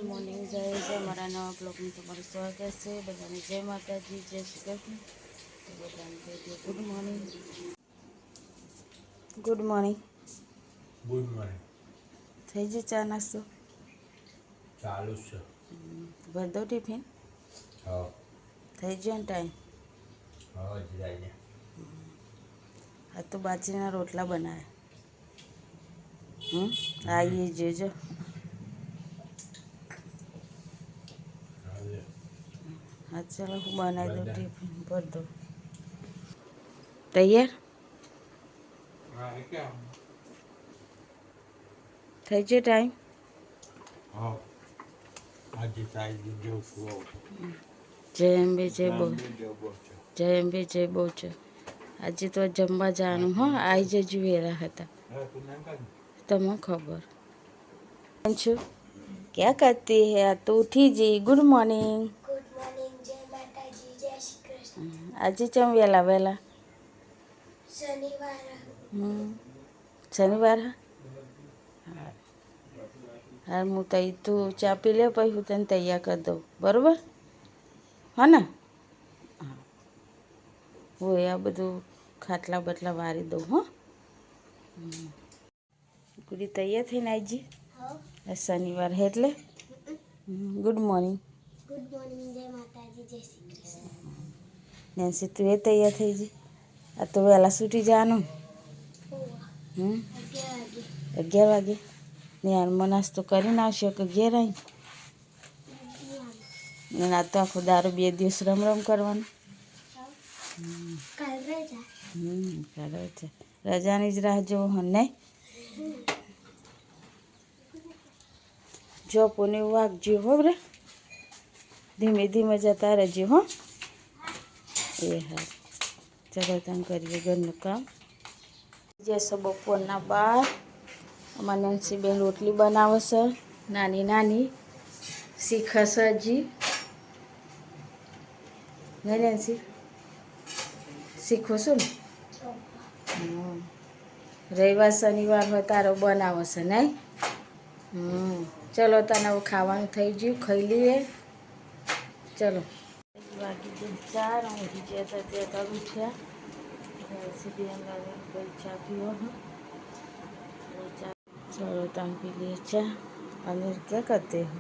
morning જાય છે અમારા નવા બ્લોગમાં તમારું સ્વાગત છે બધાને જય માતાજી જય શ્રી કૃષ્ણ બધાને good morning good morning good morning થઈ ગઈ ચા નાસ્તો ચાલુ છે ભર દો ટિફિન હા થઈ ગયો ને ટાઈમ હા જાય આ તો બાજરીના રોટલા બનાવ્યા આવીએ જોજો હા ચાલો હું બનાવી દઉં ટિફિન ભર દઉં તૈયાર થઈ ગયો ટાઈમ હા આજે તાઈ જેવું સુવો જય અંબે જય બહુ જય અંબે જય બહુ છે આજે તો જમવા જવાનું હો આવી જજો વેરા હતા તમને ખબર છું क्या करती है तो उठी जी गुड मॉर्निंग जय माता जी जय श्री कृष्ण आज चम वेला वेला शनिवार शनिवार હા હું તઈ તું ચા પી લે પછી હું તને તૈયાર કરી દઉં બરાબર હા ને હા હું આ બધું ખાટલા બટલા વારી દઉં હો પૂરી તૈયાર થઈને આવજી શનિવાર હે એટલે ગુડ મોર્નિંગ जय माता जी जय श्री कृष्ण નેન્સી તું એ તૈયાર થઈ જી આ તો વહેલા છૂટી જવાનું 11 વાગે નિહાળમાં નાસ્તો કરીને આવશે કે ઘેર આવી ને આ તો આખો દારૂ 2 દિવસ રમ રમ કરવાનું काल रजा ચાલો છે રજાની જ રાહ જોવો હો નહીં જો પોને વાગજો હો રે ધીમે ધીમે જતા રહેજો હો એ હા ચાલો તમે કરીએ ઘરનું કામ જે સો બપોરના 12 અમાર નેન્સી બેન રોટલી બનાવે છે નાની નાની શીખે છે હજી નહીં નેન્સી શીખો છું ને રવિવાર શનિવાર હોય તારો બનાવો છે નહીં ચલો તને હવે ખાવાનું થઈ ગયું ખાઈ લઈએ ચલો વાગી ગઈ 4 ઉઠી જતા ત્યાં ઉઠ્યા સીધી ભાઈ ચા પીવો चलो तुम पी लिए चाय अनिल क्या करते हो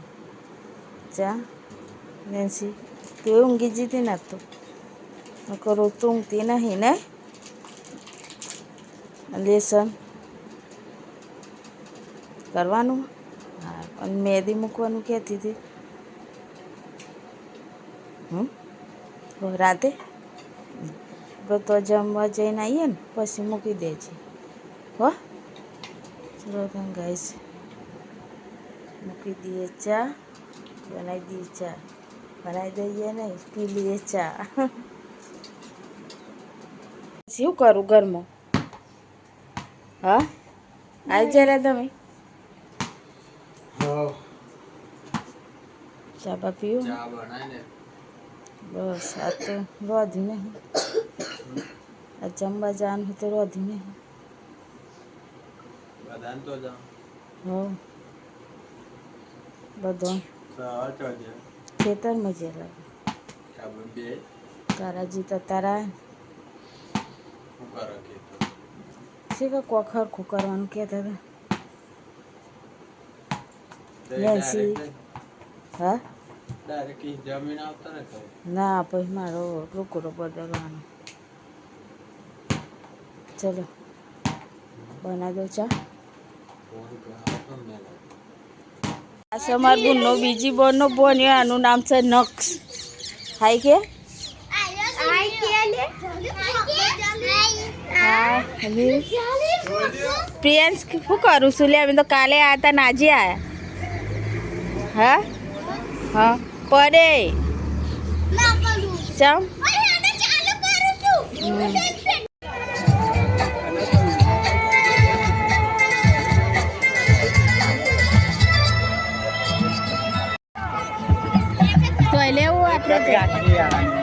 चा नेंसी तू ऊँगी जीती ना तो करो तू ऊँगती नहीं ने लेसन करवानू हाँ और मेहंदी मूकवानू कहती थी राते तो जमवा जईने आવીએ ને પછી મૂકી દેજે હો चलो तुम गाइस मूकी दिए चा बनाई दी चा बनाई दઈએ नहीं पी लिए चा શું કરું ઘરમાં હા આવી જરા તમે ચા બા પીઓ ચા બનાવીને બસ આ તો રોધી નહીં આ જમવા જવાનું તો રોધી નહીં બધાને તો જાઓ હો બધો સવા ચોજે ખેતરમાં જે લાગે આપણે બે તારાજી તો તારા શું કરો કે તો છે કે ખરખું કરવાનું કહેતા હતા નેન્સી હા ડાયરેક્ટ જમીન આવતા ને તો ના પછી મારો રૂકડો બદલવાનો ચલો બના દો ચા આ છે અમારા બુનનો બીજી બોનનો બોન્યો આનું નામ છે નક્ષ હાઈ કે હા પ્રિયંશ શું કરું છું લે અમે તો કાલે આવ્યા હતા નાજી આવ્યા હા હા પડે ચમ તો લેવું આપણે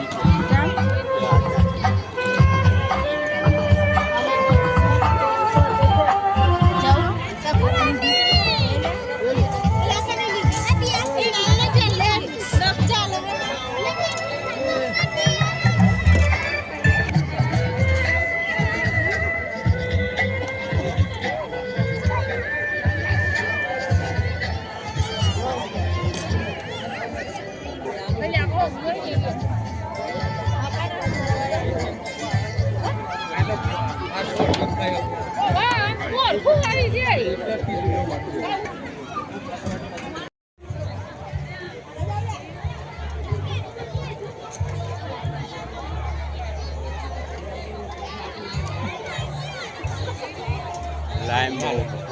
લાઈમ બહુ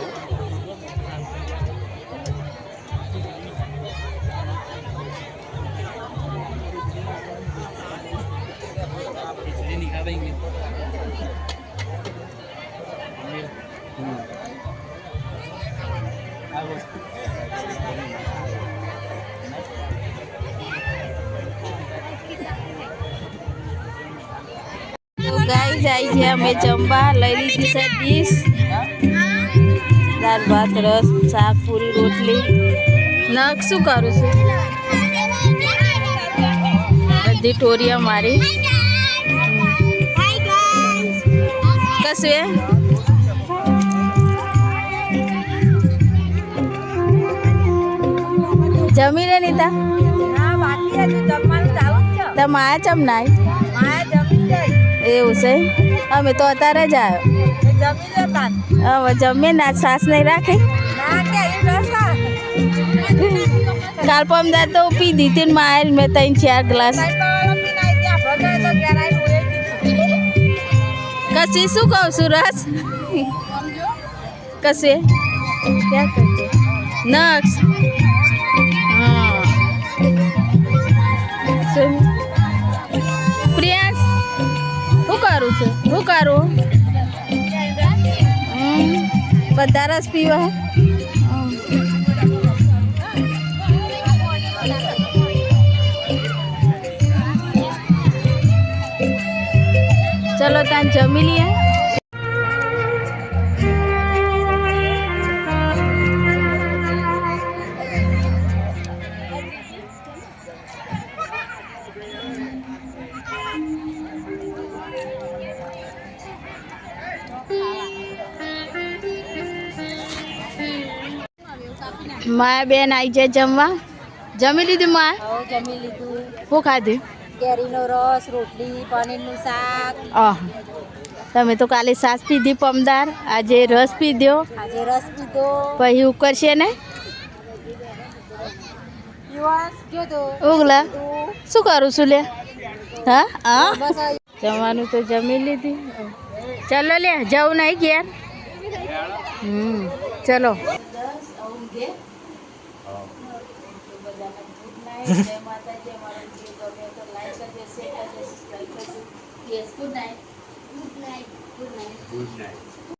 તો ગાઈ જાય છે અમે જમવા લઈ લીધી છે ડીશ દાળ ભાત રસ શાક પૂરી રોટલી નખ શું કરું છું બધી ટોરિયા મારી કશું એ જમી રે નીતા તમારે ચમ નાય એવું છે અમે તો અત્યારે જ આવ્યો હવે જમીએ ને આજ સાસ નહીં રાખી કાલ પમદાર તો પી દીધી ને માર મેં 3-4 ગ્લાસ કશી શું કહું છું રસ કશે ક્યાં કરજે નક્ષ હા પ્રિયાંશ શું કરું છું શું કરું બધા રસ પીવા ચલો ત્યાં જમી લઈએ માયા બેન આવી જાય જમવા જમી લીધું માં જમી લીધું શું ખાધું કેરીનો રસ રોટલી પનીરનું શાક આહ તમે તો કાલે સાસ પીધી પમદાર આજે રસ પીધો આજે રસ પીધો પછી ઉકરશે ને દિવસ ગયો તો ઉગલા શું કરું છું લે હા હા બસ જમવાનું તો જમી લીધી ચલો લે જવું નહીં ઘેર ચલો ગુડ નાઇટ